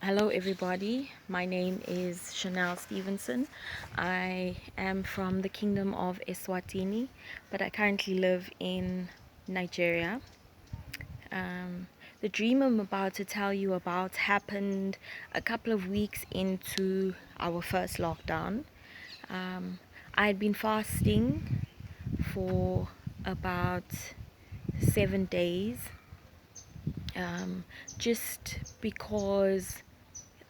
Hello everybody, my name is Chanel Stevenson. I am from the Kingdom of Eswatini, but I currently live in Nigeria. Um, the dream I'm about to tell you about happened a couple of weeks into our first lockdown. I had been fasting for about 7 days, just because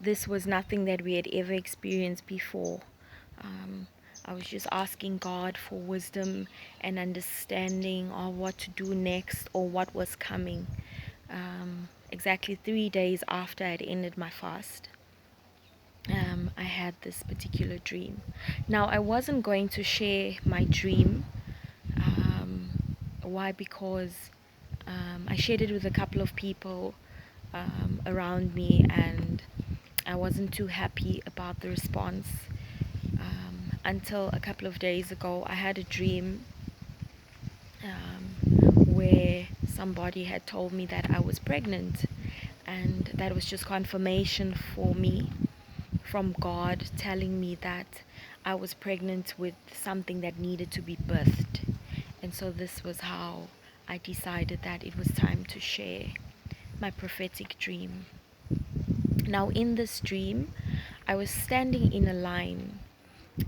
this was nothing that we had ever experienced before. Um, I was just asking God for wisdom and understanding of what to do next or what was coming. Exactly 3 days after I had ended my fast, I had this particular dream. Now, I wasn't going to share my dream. Why? Because I shared it with a couple of people around me, and I wasn't too happy about the response. Until a couple of days ago, I had a dream where somebody had told me that I was pregnant, and that was just confirmation for me from God telling me that I was pregnant with something that needed to be birthed. And so this was how I decided that it was time to share my prophetic dream. Now, in this dream, I was standing in a line,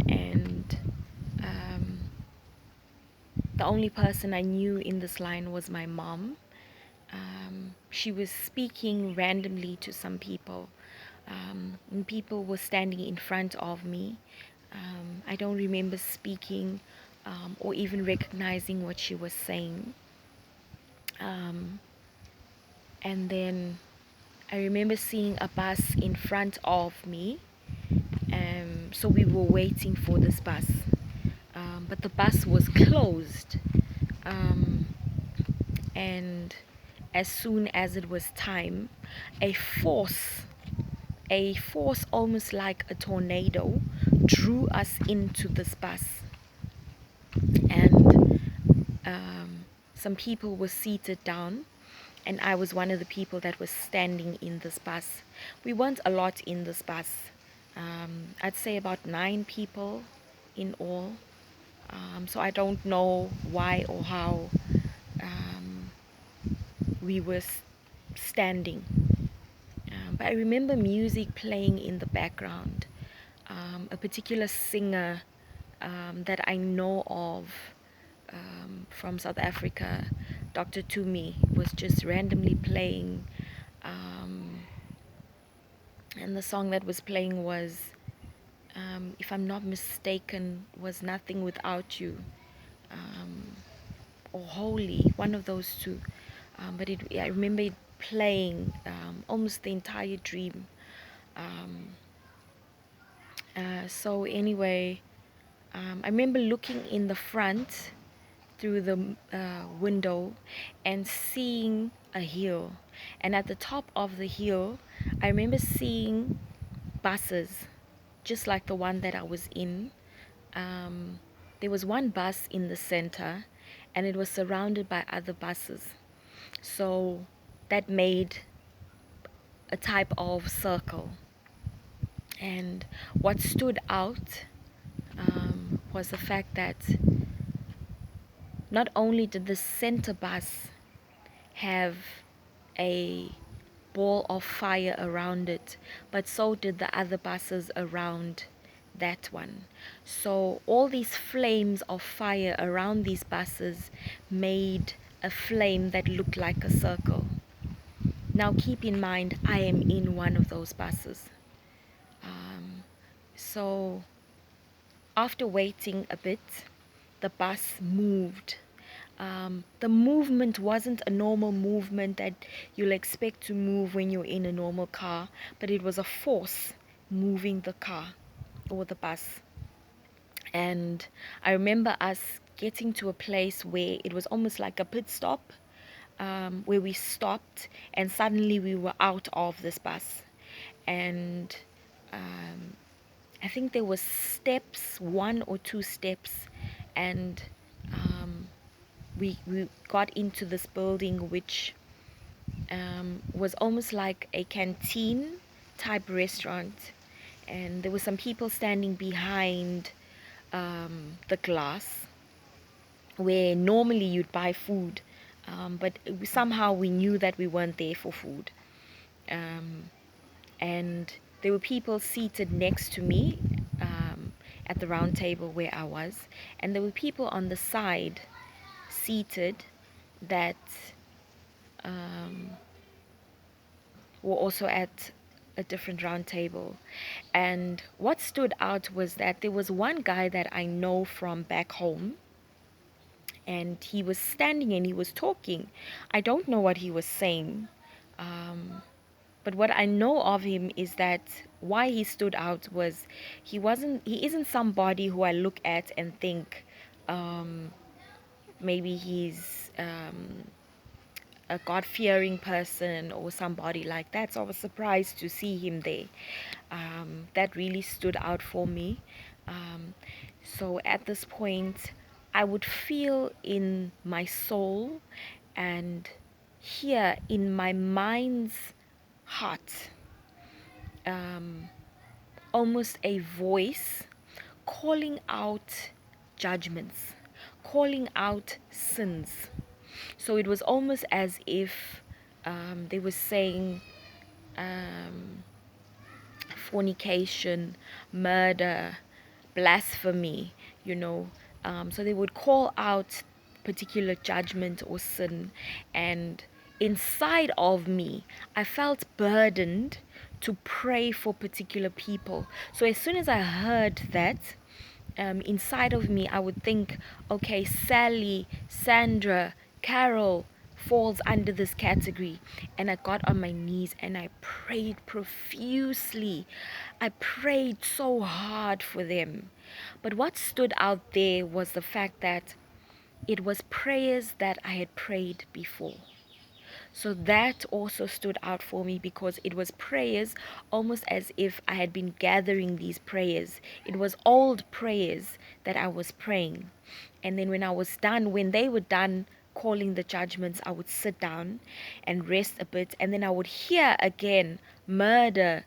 and the only person I knew in this line was my mom. She was speaking randomly to some people, and people were standing in front of me. I don't remember speaking or even recognizing what she was saying. And then I remember seeing a bus in front of me. So we were waiting for this bus, but the bus was closed. And as soon as it was time, a force almost like a tornado drew us into this bus. And some people were seated down, and I was one of the people that was standing in this bus. We weren't a lot in this bus. I'd say about 9 people in all. So I don't know why or how we were standing. But I remember music playing in the background. A particular singer that I know of from South Africa, Dr. Tumi, was just randomly playing. And the song that was playing was, if I'm not mistaken, was Nothing Without You, or Holy, one of those two. But I remember it playing almost the entire dream. So anyway, I remember looking in the front through the window and seeing a hill. And at the top of the hill, I remember seeing buses, just like the one that I was in. There was one bus in the center, and it was surrounded by other buses. So that made a type of circle. And what stood out was the fact that not only did the center bus have a ball of fire around it, but so did the other buses around that one. So all these flames of fire around these buses made a flame that looked like a circle. Now keep in mind, I am in one of those buses. So after waiting a bit, the bus moved. The movement wasn't a normal movement that you'll expect to move when you're in a normal car, but it was a force moving the car or the bus. And I remember us getting to a place where it was almost like a pit stop, where we stopped, and suddenly we were out of this bus. And I think there was steps, 1 or 2 steps, and we got into this building, which was almost like a canteen type restaurant, and there were some people standing behind the glass where normally you'd buy food, but somehow we knew that we weren't there for food. Um, and there were people seated next to me at the round table where I was, and there were people on the side seated that um, were also at a different round table. And what stood out was that there was one guy that I know from back home, and he was standing and he was talking. I don't know what he was saying. But what I know of him is that why he stood out was he isn't somebody who I look at and think maybe he's a God-fearing person or somebody like that. So I was surprised to see him there. That really stood out for me. Um, so at this point, I would feel in my soul and hear in my mind's heart almost a voice calling out judgments, calling out sins. So it was almost as if they were saying fornication, murder, blasphemy, you know. So they would call out particular judgment or sin, and inside of me, I felt burdened to pray for particular people. So as soon as I heard that, inside of me, I would think, okay, Sally, Sandra, Carol falls under this category. And I got on my knees and I prayed profusely. I prayed so hard for them. But what stood out there was the fact that it was prayers that I had prayed before. So that also stood out for me because it was prayers almost as if I had been gathering these prayers. It was old prayers that I was praying. And then when I was done, when they were done calling the judgments, I would sit down and rest a bit. And then I would hear again murder,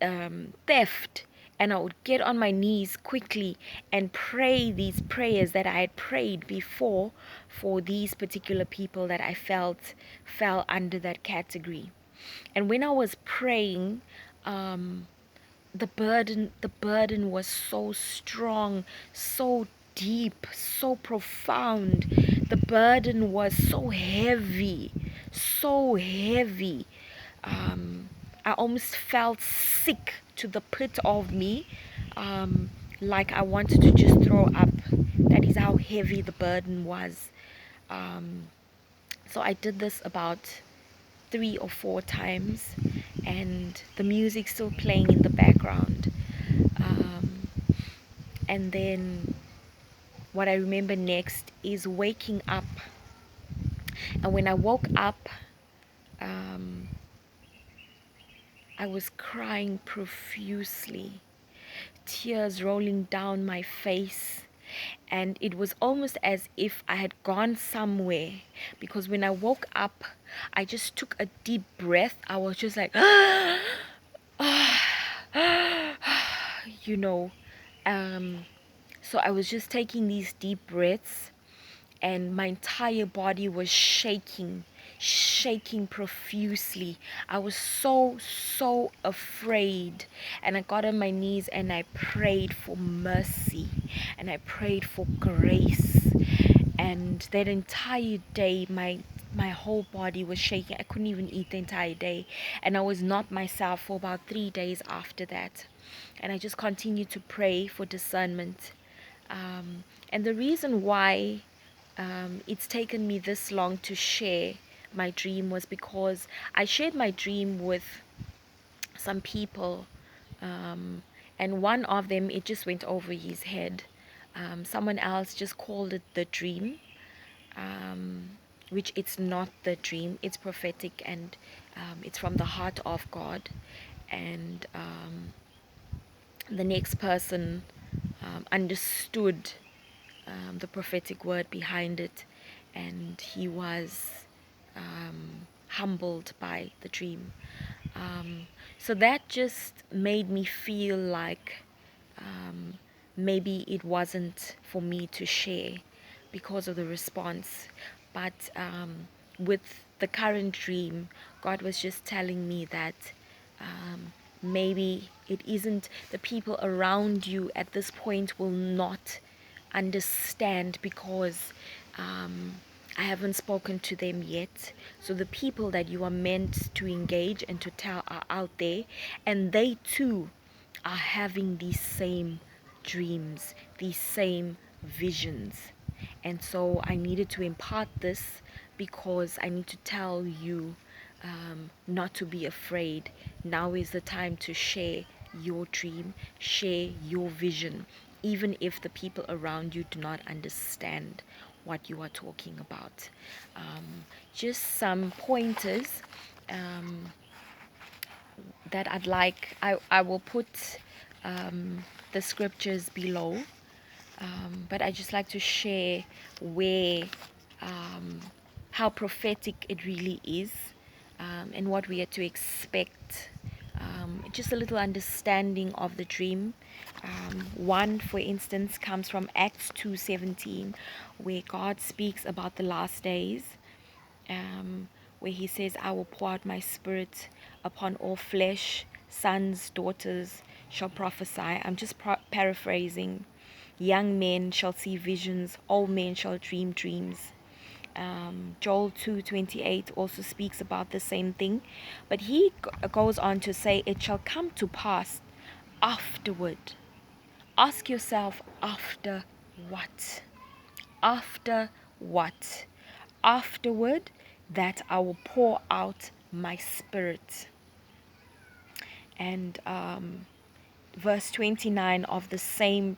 theft, and I would get on my knees quickly and pray these prayers that I had prayed before for these particular people that I felt fell under that category. And when I was praying, the burden was so strong, so deep, so profound. The burden was so heavy, so heavy. I almost felt sick to the pit of me, like I wanted to just throw up. That is how heavy the burden was. So I did this about 3 or 4 times, and the music still playing in the background. And then what I remember next is waking up. And when I woke up, um, I was crying profusely, tears rolling down my face. And it was almost as if I had gone somewhere, because when I woke up, I just took a deep breath. I was just like, you know. So I was just taking these deep breaths, and my entire body was shaking profusely. I was so afraid, and I got on my knees and I prayed for mercy and I prayed for grace. And that entire day, my whole body was shaking. I couldn't even eat the entire day, and I was not myself for about 3 days after that. And I just continued to pray for discernment. And the reason why it's taken me this long to share my dream was because I shared my dream with some people, and one of them, it just went over his head. Someone else just called it the dream, which it's not the dream. It's prophetic, and it's from the heart of God. And the next person understood the prophetic word behind it, and he was humbled by the dream. So that just made me feel like maybe it wasn't for me to share because of the response. But with the current dream, God was just telling me that maybe it isn't, the people around you at this point will not understand because I haven't spoken to them yet. So the people that you are meant to engage and to tell are out there, and they too are having these same dreams, these same visions. And so I needed to impart this because I need to tell you not to be afraid. Now is the time to share your dream, share your vision, even if the people around you do not understand what you are talking about. Just some pointers that I will put the scriptures below, but I just like to share where, how prophetic it really is, and what we are to expect. Just a little understanding of the dream. One, for instance, comes from Acts 2:17, where God speaks about the last days, where he says, I will pour out my spirit upon all flesh, sons, daughters shall prophesy. I'm just paraphrasing. Young men shall see visions, old men shall dream dreams. Joel 2:28 also speaks about the same thing, but he goes on to say, it shall come to pass afterward. Ask yourself, after what? After what? Afterward, that I will pour out my spirit. And verse 29 of the same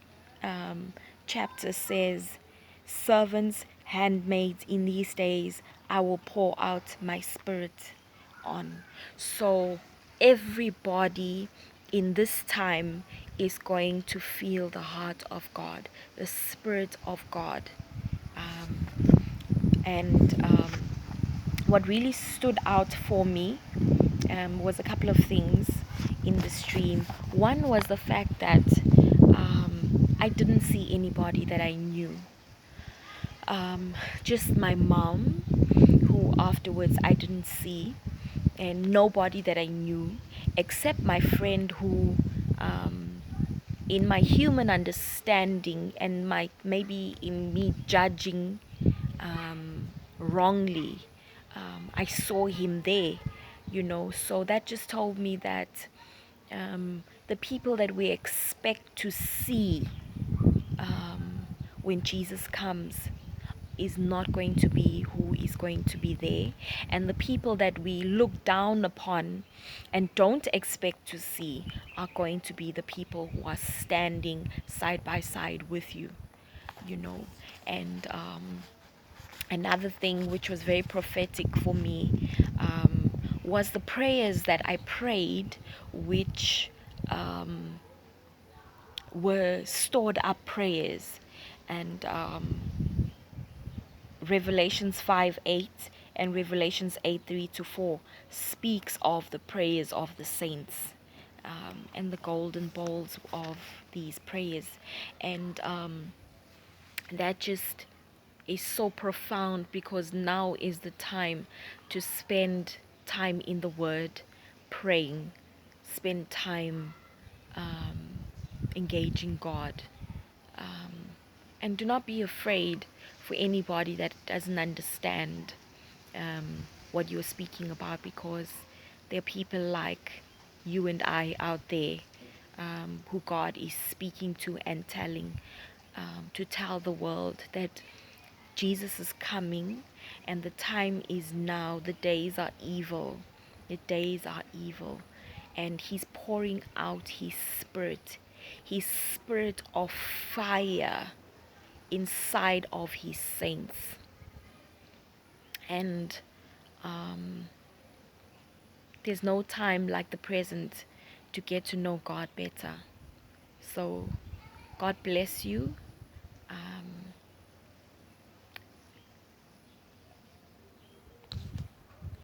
chapter says, servants, handmaids, in these days I will pour out my spirit on. So everybody in this time is going to feel the heart of God, the spirit of God. And what really stood out for me was a couple of things in the stream. One was the fact that I didn't see anybody that I knew. Just my mom, who afterwards I didn't see, and nobody that I knew except my friend who, in my human understanding and my maybe in me judging wrongly, I saw him there, so that just told me that the people that we expect to see when Jesus comes is not going to be who is going to be there, and the people that we look down upon and don't expect to see are going to be the people who are standing side by side with you. And another thing which was very prophetic for me was the prayers that I prayed, which were stored up prayers. And Revelations 5:8 and Revelations 8:3-4 speaks of the prayers of the saints, and the golden bowls of these prayers. And that just is so profound, because now is the time to spend time in the Word, praying, spend time engaging God. And do not be afraid for anybody that doesn't understand what you're speaking about, because there are people like you and I out there who God is speaking to and telling, to tell the world that Jesus is coming and the time is now. The days are evil. The days are evil. And he's pouring out his spirit of fire inside of his saints. And there's no time like the present to get to know God better. So God bless you.